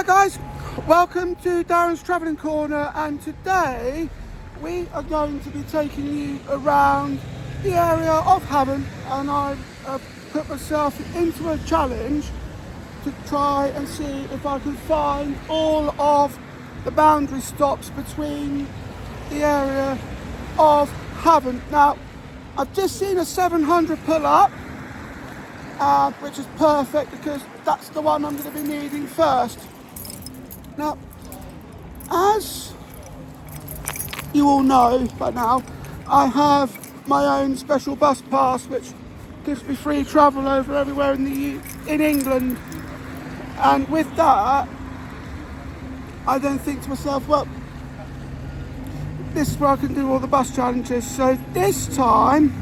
guys, welcome to Darren's Travelling Corner, and today we are going to be taking you around the area of Havant, and I've put myself into a challenge to try and see if I can find all of the boundary stops between the area of Havant. Now, I've just seen a 700 pull up, which is perfect because that's the one I'm going to be needing first. Now, as you all know by now, I have my own special bus pass which gives me free travel over everywhere in England, and with that I then think to myself, well, this is where I can do all the bus challenges. So this time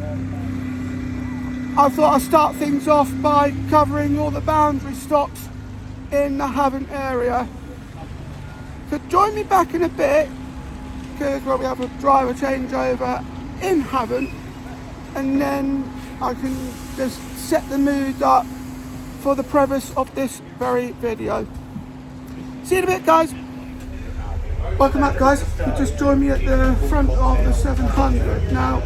I thought I'd start things off by covering all the boundary stops in the Havant area. So join me back in a bit, because we have a driver changeover in Havant, and then I can just set the mood up for the premise of this very video. See you in a bit, guys. Welcome back, guys. You just joined me at the front of the 700. Now,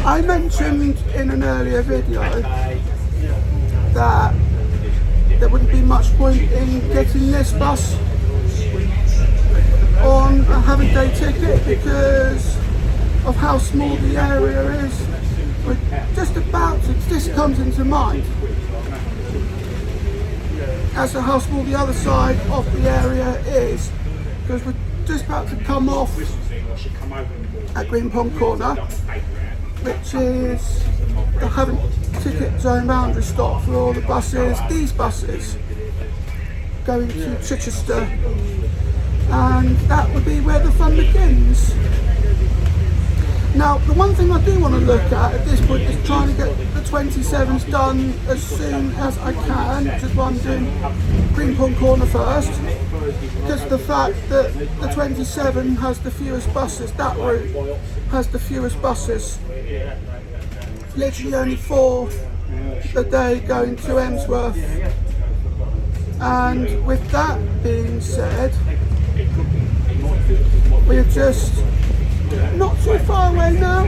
I mentioned in an earlier video that there wouldn't be much point in getting this bus on a Havant day ticket because of how small the area is. We're just about to, this comes into mind as to how small the other side of the area is, because we're just about to come off at Green Pond Corner, which is the Havant ticket zone boundary stop for all the buses, these buses going to Chichester, and that would be where the fun begins. Now, the one thing I do want to look at this point is trying to get the 27s done as soon as I can, which is why I'm doing Green Pond Corner first, because of the fact that the 27 has the fewest buses, that route has the fewest buses. Literally only 4 a day going to Emsworth. And with that being said, we're just not too far away now,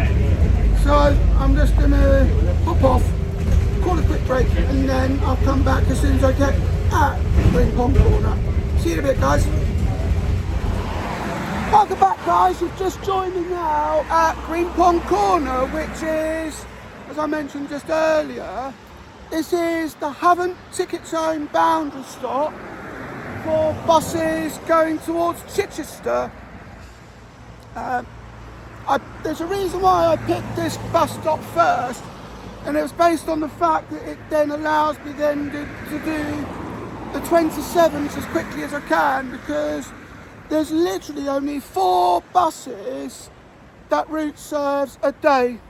so I'm just going to hop off, call a quick break, and then I'll come back as soon as I get at Green Pond Corner. See you in a bit, guys. Welcome back, guys. You've just joined me now at Green Pond Corner, which is, as I mentioned just earlier, this is the Havant ticket zone boundary stop for buses going towards Chichester. There's a reason why I picked this bus stop first, and it was based on the fact that it then allows me then to do the 27s as quickly as I can, because there's literally only 4 buses that route serves a day,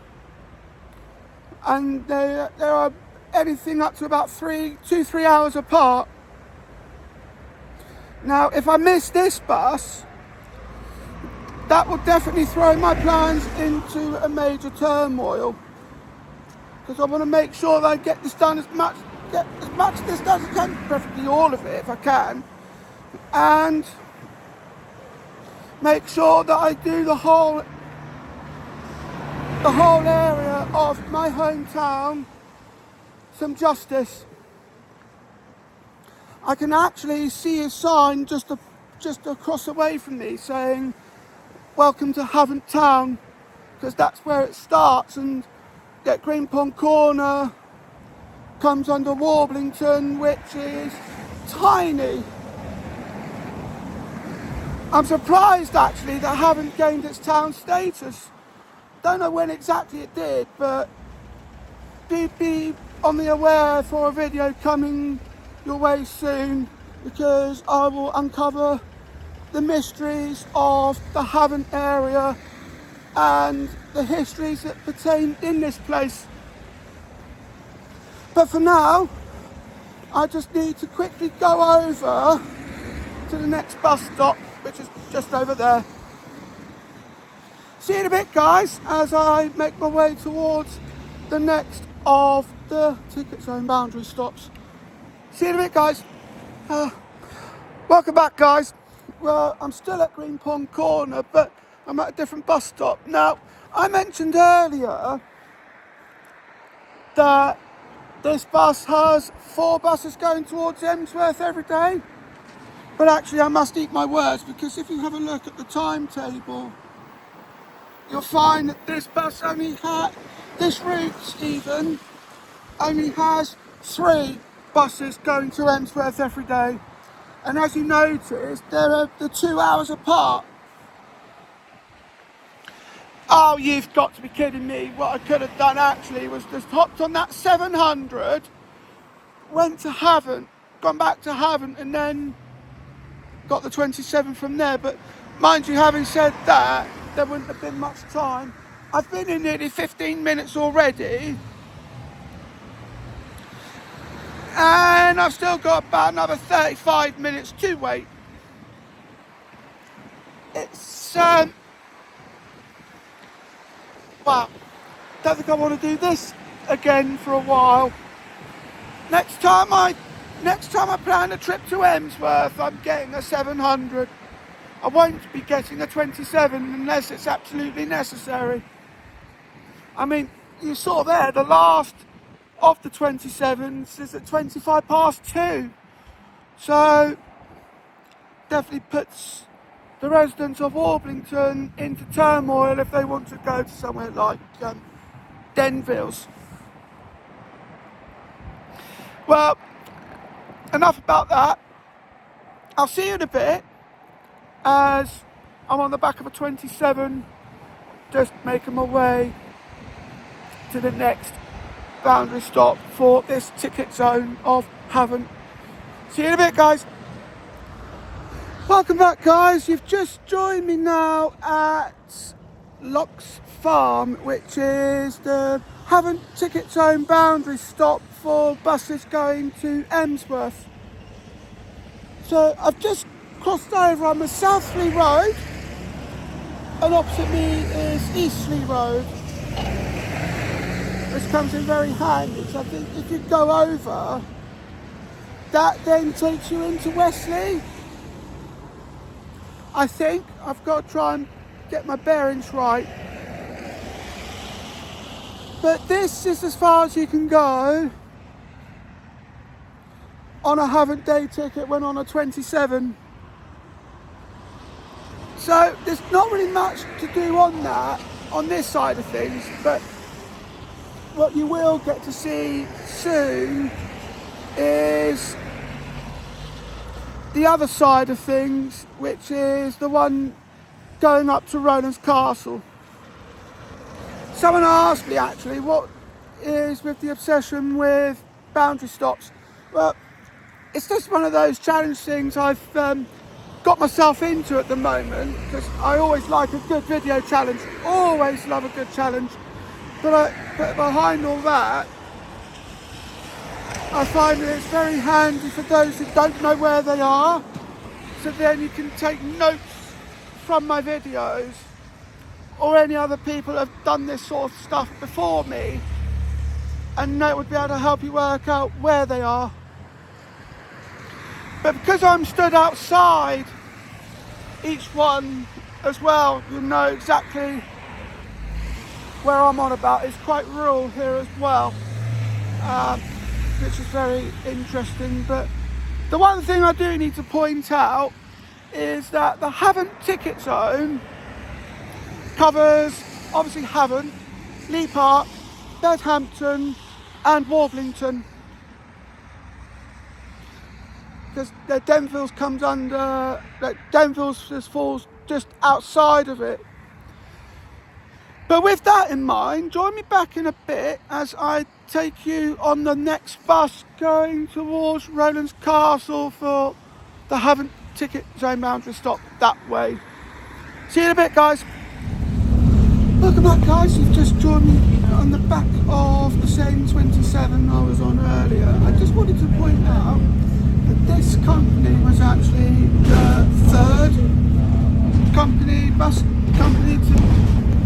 and there are anything up to about 2-3 hours apart. Now, if I miss this bus, that will definitely throw my plans into a major turmoil, because I want to make sure that I get this done, get as much of this done as I can, preferably all of it if I can, and make sure that I do the whole area of my hometown some justice. I can actually see a sign just across away from me saying, "Welcome to Havant Town," because that's where it starts, and get Green Pond Corner comes under Warblington, which is tiny. I'm surprised actually that Havant gained its town status. Don't know when exactly it did, but do be on the aware for a video coming your way soon, because I will uncover the mysteries of the Havant area and the histories that pertain in this place. But for now, I just need to quickly go over to the next bus stop, which is just over there. See you in a bit, guys, as I make my way towards the next of the ticket zone boundary stops. See you in a bit, guys. Welcome back, guys. Well, I'm still at Green Pond Corner, but I'm at a different bus stop. Now, I mentioned earlier that this bus has 4 buses going towards Emsworth every day. But actually, I must eat my words, because if you have a look at the timetable, you'll find that this bus this route even, only has 3 buses going to Emsworth every day. And as you notice, they're 2 hours apart. Oh, you've got to be kidding me. What I could have done actually was just hopped on that 700, went to Havant, gone back to Havant, and then got the 27 from there. But mind you, having said that, there wouldn't have been much time. I've been in nearly 15 minutes already, and I've still got about another 35 minutes to wait. It's well, don't think I want to do this again for a while. Next time I plan a trip to Emsworth, I'm getting a 700. I won't be getting a 27 unless it's absolutely necessary. I mean, you saw there, the last of the 27s is at 25 past 2. So, definitely puts the residents of Orblington into turmoil if they want to go to somewhere like Denville's. Well, enough about that. I'll see you in a bit, as I'm on the back of a 27, just making my way to the next boundary stop for this ticket zone of Havant. See you in a bit, guys. Welcome back, guys. You've just joined me now at Locks Farm, which is the Havant ticket zone boundary stop for buses going to Emsworth. So I've just crossed over on the Southley Road, and opposite me is Eastley Road. This comes in very handy, so I think if you go over, that then takes you into Wesley. I think I've got to try and get my bearings right. But this is as far as you can go on a Havant day ticket when on a 27. So there's not really much to do on that, on this side of things, but what you will get to see soon is the other side of things, which is the one going up to Rowlands Castle. Someone asked me actually what is with the obsession with boundary stops. Well, it's just one of those challenge things I've got myself into at the moment, because I always like a good video challenge, always love a good challenge, but behind all that, I find that it's very handy for those who don't know where they are, so then you can take notes from my videos, or any other people who have done this sort of stuff before me, and that would be able to help you work out where they are. But because I'm stood outside each one as well, you know exactly where I'm on about. It's quite rural here as well, which is very interesting. But the one thing I do need to point out is that the Havant ticket zone covers obviously Havant, Lee Park, Bedhampton and Warblington, because Denville's comes under, Denville's just falls just outside of it. But with that in mind, join me back in a bit as I take you on the next bus going towards Rowlands Castle for the Havant ticket zone boundary stop that way. See you in a bit, guys. Welcome back, guys. You've just joined me on the back of the same 27 I was on earlier. I just wanted to point out that this company was actually the 3rd bus company to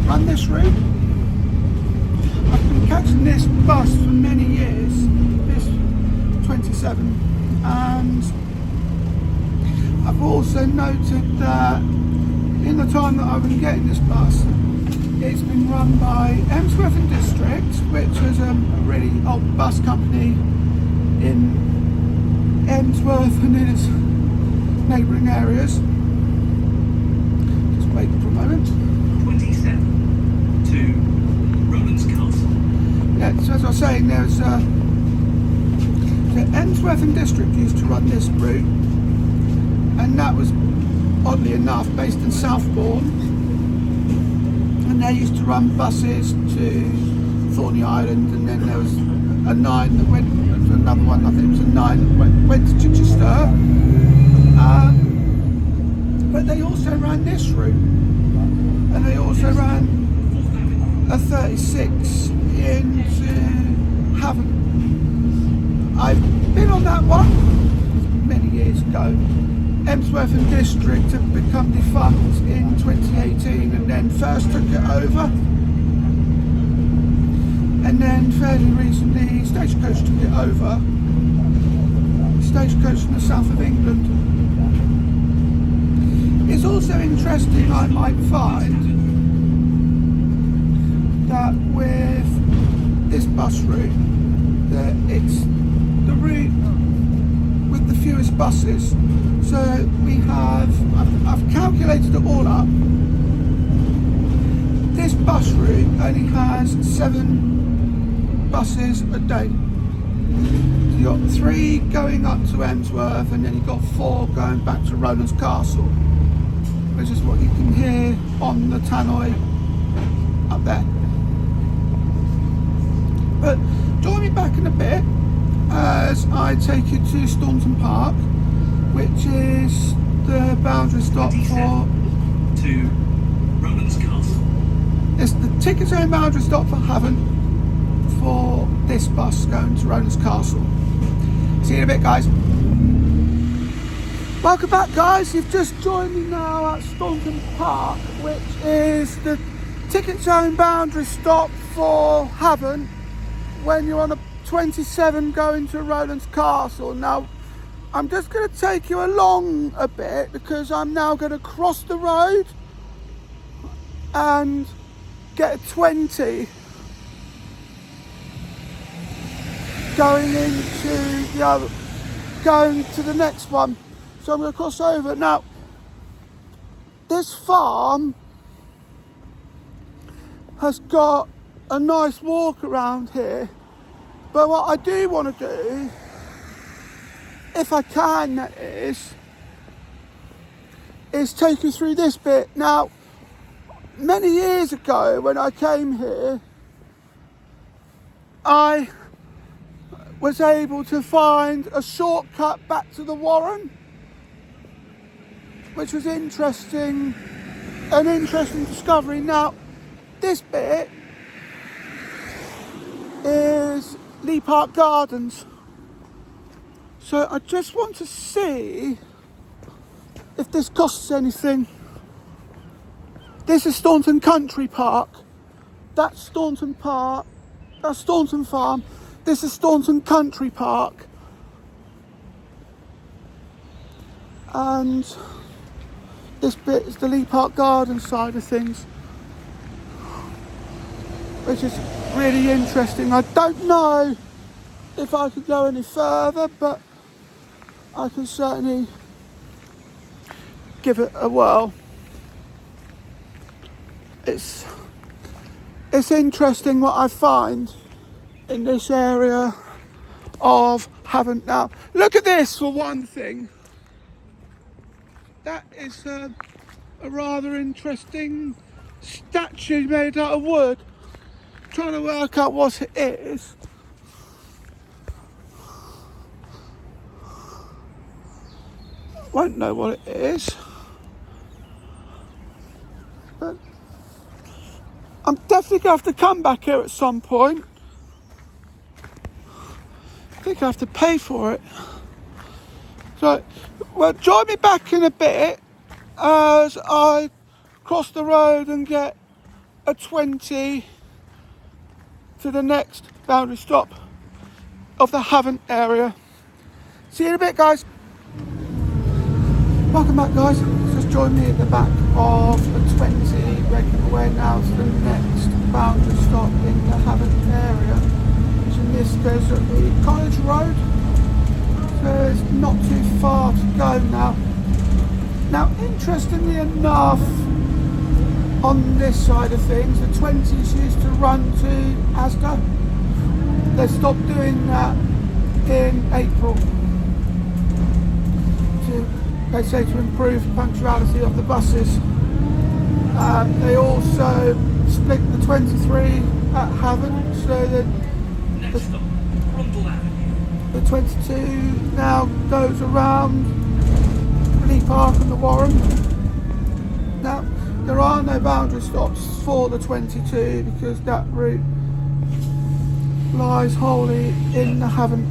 run this route. I've been catching this bus for many years, this 27, and I've also noted that in the time that I've been getting this bus, it's been run by Emsworth and District, which is a really old bus company in Emsworth and in its neighbouring areas. Just wait for a moment. 27 to Rowlands Castle. Yeah, so as I was saying, there's the Emsworth and District used to run this route, and that was, oddly enough, based in Southbourne, and they used to run buses to Thorney Island, and then there was a 9 that went to another one. I think it was a 9 that went to Chichester, but they also ran this route, and they also ran a 36 into Havant. I've been on that one many years ago. Emsworth and District have become defunct in 2018, and then first took it over, and then fairly recently Stagecoach took it over. Stagecoach in the south of England. It's also interesting, I might find, that with this bus route, that it's the route with the fewest buses. So we have, I've calculated it all up. This bus route only has 7 buses a day. So you've got 3 going up to Emsworth, and then you've got 4 going back to Rowlands Castle, which is what you can hear on the tannoy up there. But join me back in a bit as I take you to Staunton Park, which is the boundary stop for to Rowlands Castle. It's the ticket zone boundary stop for Havant for this bus going to Rowlands Castle. See you in a bit, guys. Welcome back, guys. You've just joined me now at Staunton Park, which is the ticket zone boundary stop for Havant when you're on a 27 going to Rowlands Castle. Now, I'm just going to take you along a bit because I'm now going to cross the road and get a 20 going to the next one. So I'm going to cross over. Now, this farm has got a nice walk around here, but what I do want to do, if I can, that is take you through this bit. Now, many years ago when I came here, I was able to find a shortcut back to the Warren, which was an interesting discovery. Now, this bit is Lee Park Gardens. So I just want to see if this costs anything. This is Staunton Country Park. That's Staunton Park. That's Staunton Farm. This is Staunton Country Park. And this bit is the Lee Park Garden side of things, which is really interesting. I don't know if I could go any further, but I can certainly give it a whirl. It's interesting what I find in this area of Havant. Now, look at this for one thing. That is a rather interesting statue made out of wood. I'm trying to work out what it is. Won't know what it is, but I'm definitely going to have to come back here at some point. I think I have to pay for it. So, well, join me back in a bit as I cross the road and get a 20 to the next boundary stop of the Havant area. See you in a bit, guys. Welcome back, guys. Just join me at the back of the 20, making my way now to the next boundary stop in the Havant area. So in this goes at the College Road, so it's not too far to go now. Now, interestingly enough, on this side of things, the 20s used to run to Asda. They stopped doing that in April. They say to improve punctuality of the buses. They also split the 23 at Havant, so that Next stop, Rundle Avenue. the 22 now goes around Lee Park and the Warren. Now, there are no boundary stops for the 22 because that route lies wholly in the Havant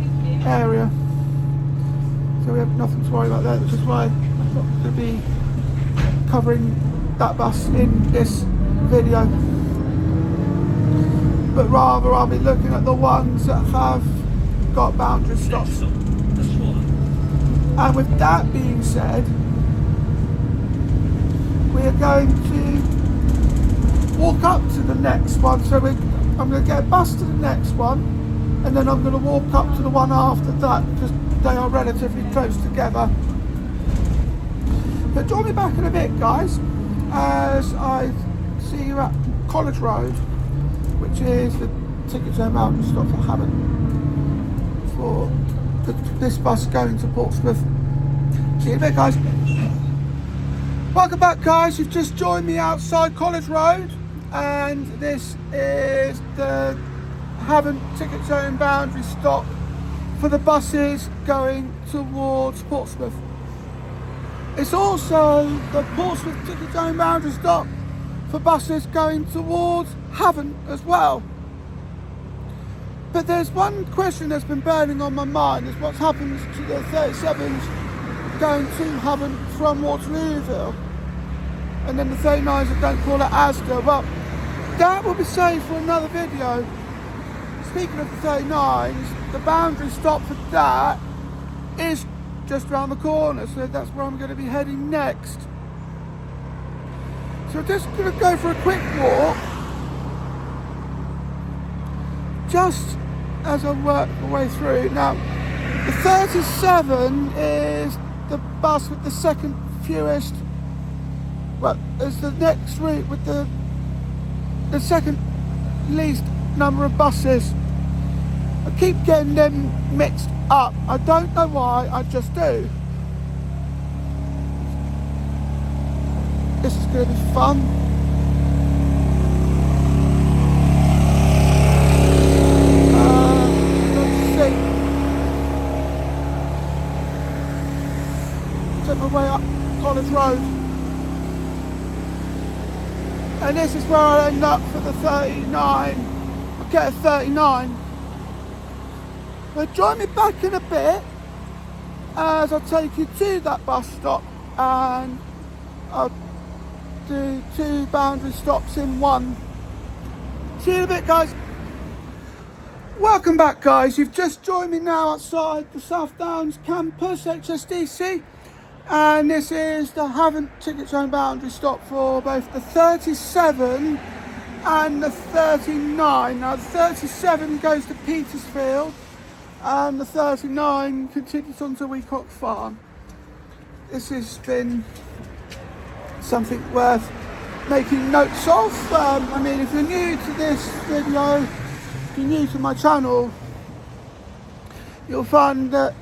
area. So we have nothing to worry about there, which is why I'm not going to be covering that bus in this video. But rather I'll be looking at the ones that have got boundary stops. Next stop, the Swallow. And with that being said, we are going to walk up to the next one. So I'm going to get a bus to the next one, and then I'm going to walk up to the one after that, because they are relatively close together. But join me back in a bit, guys, as I see you at College Road, which is the ticket zone boundary stop for Havant for this bus going to Portsmouth. See you in a bit, guys. Welcome back, guys. You've just joined me outside College Road, and this is the Havant ticket zone boundary stop for the buses going towards Portsmouth. It's also the Portsmouth ticket zone boundary stop for buses going towards Havant as well. But there's one question that's been burning on my mind, is what's happened to the 37s going to Havant from Waterlooville, and then the 39s that don't call it Asda. Well, that will be saved for another video. Speaking of the 39s, the boundary stop for that is just around the corner, so that's where I'm going to be heading next. So I'm just going to go for a quick walk, just as I work my way through. Now, the 37 is the bus with the second fewest, well, it's the next route with the second least number of buses. I keep getting them mixed up. I don't know why, I just do. This is going to be fun. Let's see. Take my way up College Road. And this is where I end up for the 39. I'll get a 39. Now join me back in a bit as I take you to that bus stop, and I'll do 2 boundary stops in one. See you in a bit, guys. Welcome back, guys. You've just joined me now outside the South Downs campus, HSDC, and this is the Havant ticket zone boundary stop for both the 37 and the 39. Now the 37 goes to Petersfield, and the 39 continues on to Weacock Farm. This has been something worth making notes of. I mean, if you're new to this video, if you're new to my channel, you'll find that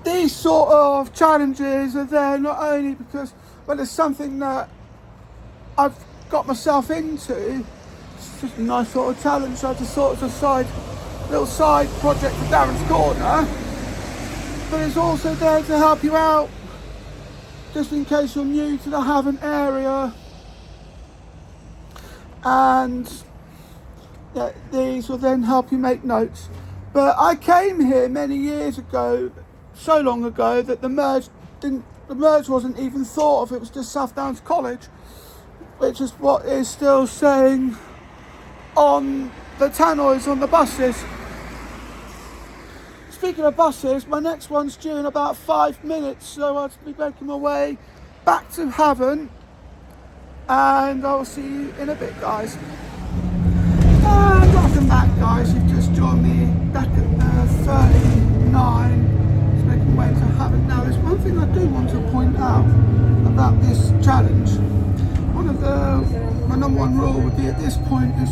these sort of challenges are there not only because, well, it's something that I've got myself into. It's just a nice sort of challenge. So I just thought it was a little side project for Darren's Corner, but it's also there to help you out just in case you're new to the Havant area, and yeah, these will then help you make notes. But I came here many years ago, so long ago that the merge wasn't even thought of. It was just South Downs College, which is what is still saying on the tannoys on the buses. speaking of buses, my next one's due in about 5 minutes, so I'll be making my way back to Havant, and I'll see you in a bit, guys. And welcome back, guys. You've just joined me back at 39. Just making my way to Havant. Now, there's one thing I do want to point out about this challenge. My number one rule would be at this point is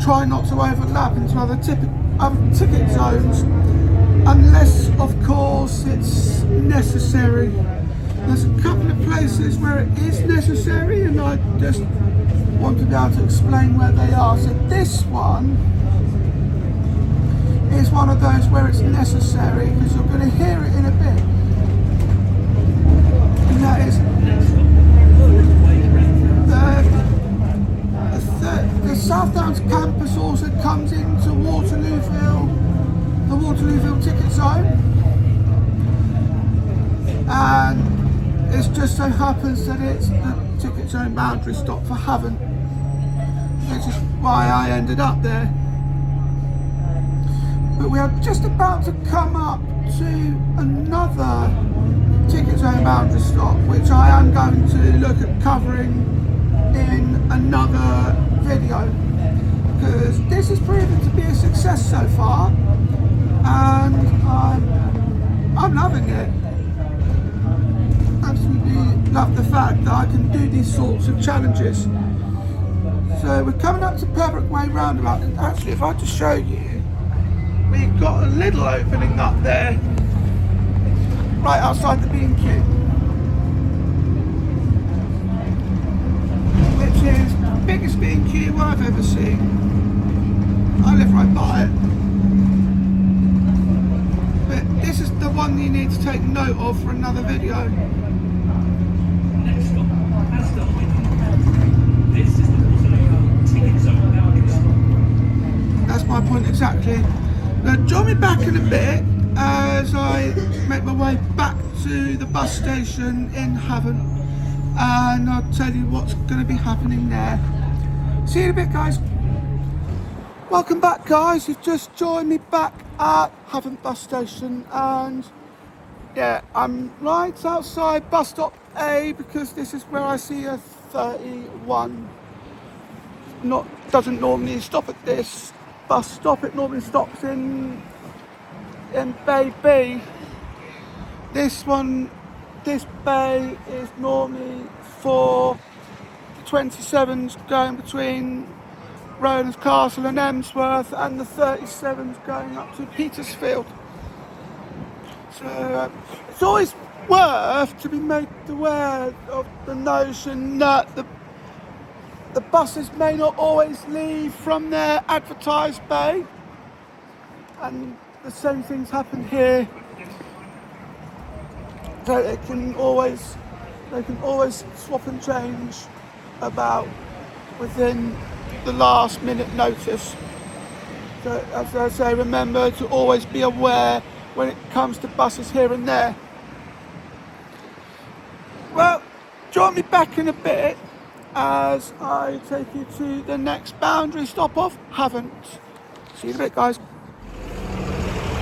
try not to overlap into other ticket zones, unless, of course, it's necessary. There's a couple of places where it is necessary, and I just want to be able to explain where they are. So this one is one of those where it's necessary, because you're going to hear it in a bit. And that is the South Downs campus also comes into Waterlooville, the Waterlooville ticket zone, and it just so happens that it's the ticket zone boundary stop for Havant, which is why I ended up there. But we are just about to come up to another ticket zone boundary stop, which I am going to look at covering in another video, because this has proven to be a success so far, and I'm loving it. Absolutely love the fact that I can do these sorts of challenges. So we're coming up to Pembroke Way roundabout, and actually, if I just show you, we've got a little opening up there right outside the B&Q, which is the biggest B&Q I've ever seen. I live right by it. But this is the one you need to take note of for another video. Next stop, Aston Wynn. This is the Waterlooville ticket zone boundary stop. That's my point exactly. Now join me back in a bit as I make my way back to the bus station in Havant, and I'll tell you what's going to be happening there. See you in a bit, guys. Welcome back, guys. You've just joined me back at Havant bus station, and yeah, I'm right outside bus stop A, because this is where I see a 31 doesn't normally stop at this bus stop. It normally stops in Bay B. This bay is normally for the 27s going between Rowan's Castle and Emsworth, and the 37s going up to Petersfield. So it's always worth to be made aware of the notion that the buses may not always leave from their advertised bay, and the same things happen here. So they can always swap and change about within the last minute notice. So as I say, remember to always be aware when it comes to buses here and there. Well, join me back in a bit as I take you to the next boundary stop of Havant. See you in a bit, guys.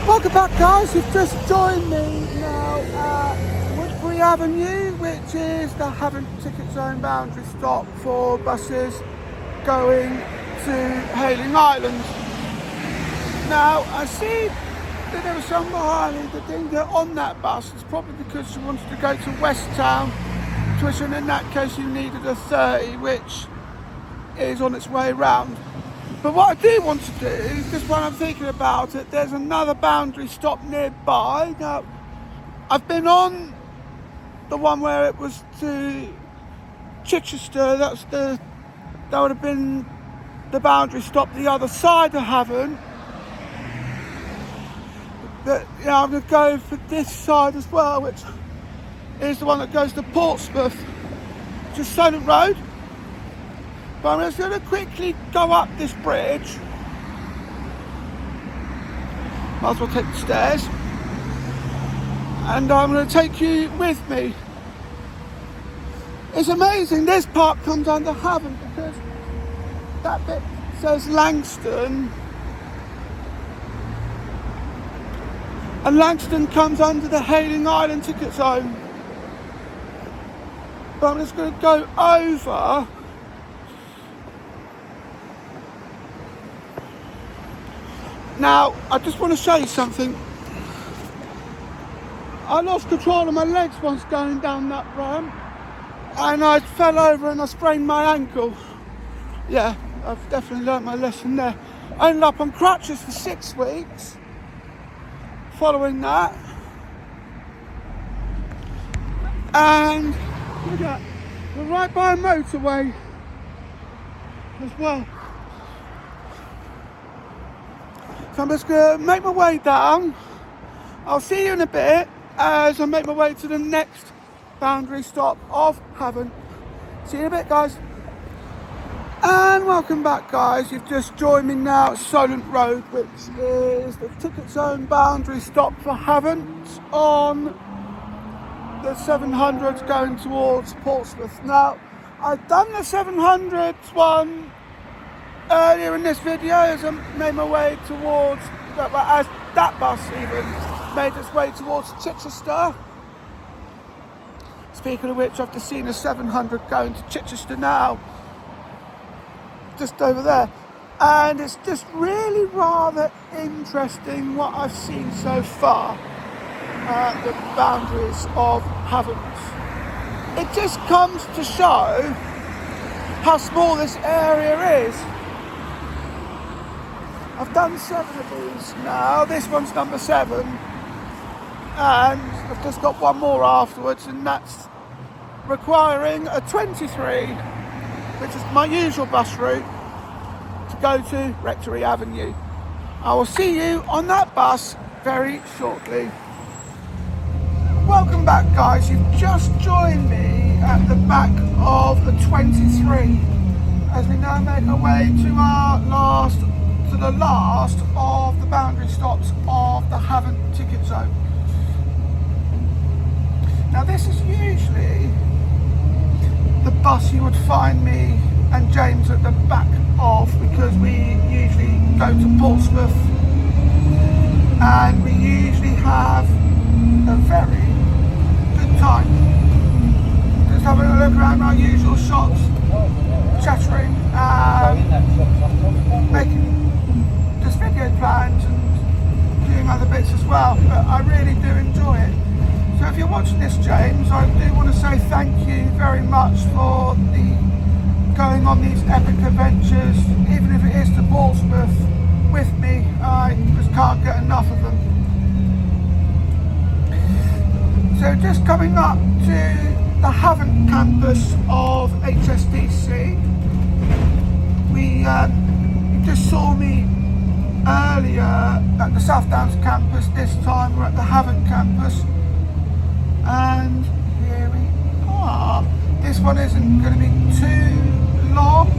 Welcome back, guys. You've just joined me now at Woodbury Avenue, which is the Havant ticket zone boundary stop for buses going to Hayling Island. Now, I see that there was some behind me that didn't get on that bus. It's probably because she wanted to go to West Town, and in that case you needed a 30, which is on its way round. But what I do want to do is, just when I'm thinking about it, there's another boundary stop nearby. Now, I've been on the one where it was to Chichester. That would have been the boundary stop the other side of Havant. But yeah, I'm going to go for this side as well, which is the one that goes to Portsmouth, which is Solent Road. But I'm just going to quickly go up this bridge. Might as well take the stairs. And I'm going to take you with me. It's amazing, this part comes under Havant, because that bit says Langston. and Langston comes under the Hailing Island ticket zone. But I'm just going to go over now. I just want to show you something. I lost control of my legs once going down that ramp, and I fell over and I sprained my ankle. Yeah, I've definitely learnt my lesson there. I ended up on crutches for 6 weeks following that. And look at that, we're right by a motorway as well. So I'm just going to make my way down. I'll see you in a bit as I make my way to the next boundary stop of Havant. See you in a bit, guys. And welcome back, guys. You've just joined me now at Solent Road, which is the ticket zone boundary stop for Havant on the 700s going towards Portsmouth. Now, I've done the 700s one earlier in this video as I made my way towards, as that bus even made its way towards Chichester. Speaking of which, I've just seen a 700 going to Chichester now, just over there, and it's just really rather interesting what I've seen so far at the boundaries of Havant. It just comes to show how small this area is. I've done 7 of these now. This one's number 7, and I've just got one more afterwards, and that's requiring a 23, which is my usual bus route, to go to Rectory Avenue. I will see you on that bus very shortly. Welcome back, guys. You've just joined me at the back of the 23 as we now make our way to the last of the boundary stops of the Havant ticket zone. Now, this is usually the bus you would find me and James at the back of, because we usually go to Portsmouth and we usually have a very good time just having a look around our usual shops, chattering, making just video plans and doing other bits as well. But I really do enjoy it. So if you're watching this, James, I do want to say thank you very much for going on these epic adventures, even if it is to Portsmouth with me. I just can't get enough of them. So just coming up to the Havant campus of HSDC, you just saw me earlier at the South Downs campus. This time we're at the Havant campus, and here we are. This one isn't going to be too long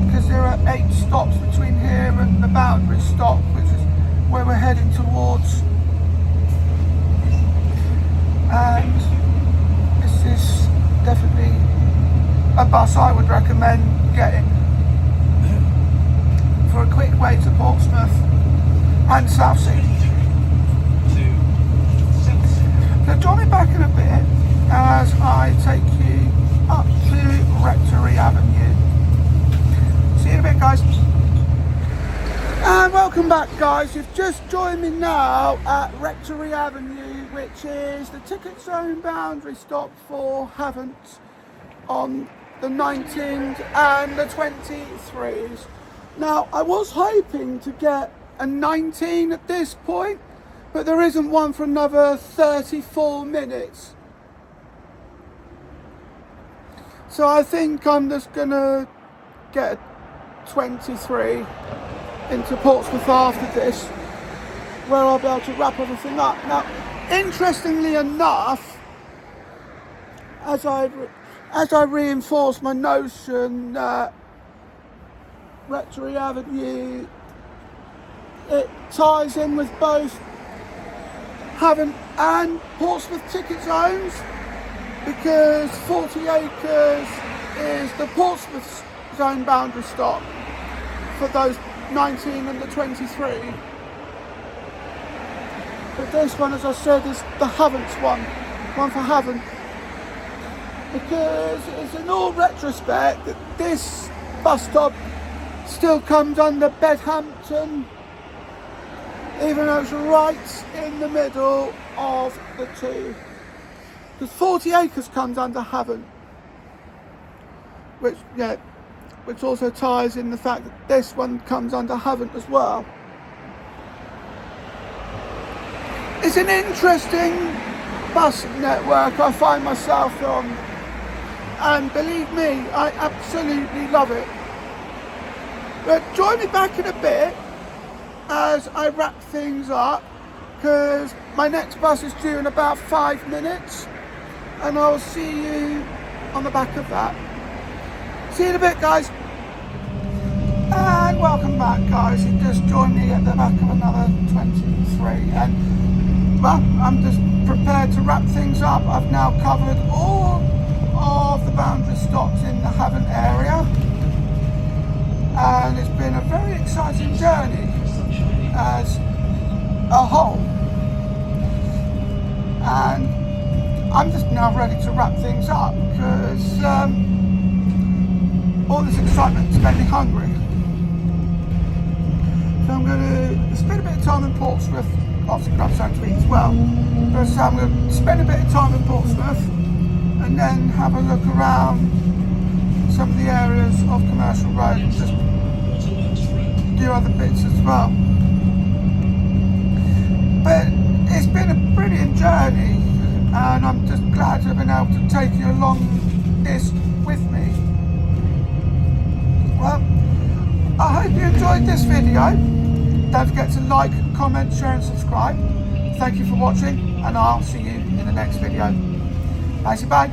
because there are 8 stops between here and the boundary stop, which is where we're heading towards. And this is definitely a bus I would recommend getting for a quick way to Portsmouth and Southsea. So join me back in a bit as I take you up to Rectory Avenue. See you in a bit, guys. And welcome back, guys. You've just joined me now at Rectory Avenue, which is the ticket zone boundary stop for Havant on the 19s and the 23s. Now, I was hoping to get a 19 at this point, but there isn't one for another 34 minutes. So I think I'm just gonna get a 23 into Portsmouth after this, where I'll be able to wrap everything up. Now, interestingly enough, as I reinforce my notion that Rectory Avenue, it ties in with both Havant and Portsmouth ticket zones, because 40 acres is the Portsmouth zone boundary stop for those 19 and the 23. But this one, as I said, is the Havant one for Havant. Because it's in all retrospect that this bus stop still comes under Bedhampton, even though it's right in the middle of the two. Because 40 Acres comes under Havant, which also ties in the fact that this one comes under Havant as well. It's an interesting bus network I find myself on, and believe me, I absolutely love it. But join me back in a bit as I wrap things up, because my next bus is due in about 5 minutes, and I'll see you on the back of that. See you in a bit, guys. And welcome back, guys. You just joined me at the back of another 23, and well, I'm just prepared to wrap things up. I've now covered all of the boundary stops in the Havant area, and it's been a very exciting journey as a whole, and I'm just now ready to wrap things up because all this excitement's made me hungry. So I'm going to spend a bit of time in Portsmouth, obviously grab something to eat as well, but so I'm going to spend a bit of time in Portsmouth and then have a look around some of the areas of Commercial Road and just do other bits as well. But it's been a brilliant journey, and I'm just glad to have been able to take you along this with me. Well, I hope you enjoyed this video. Don't forget to like, comment, share and subscribe. Thank you for watching, and I'll see you in the next video. Bye.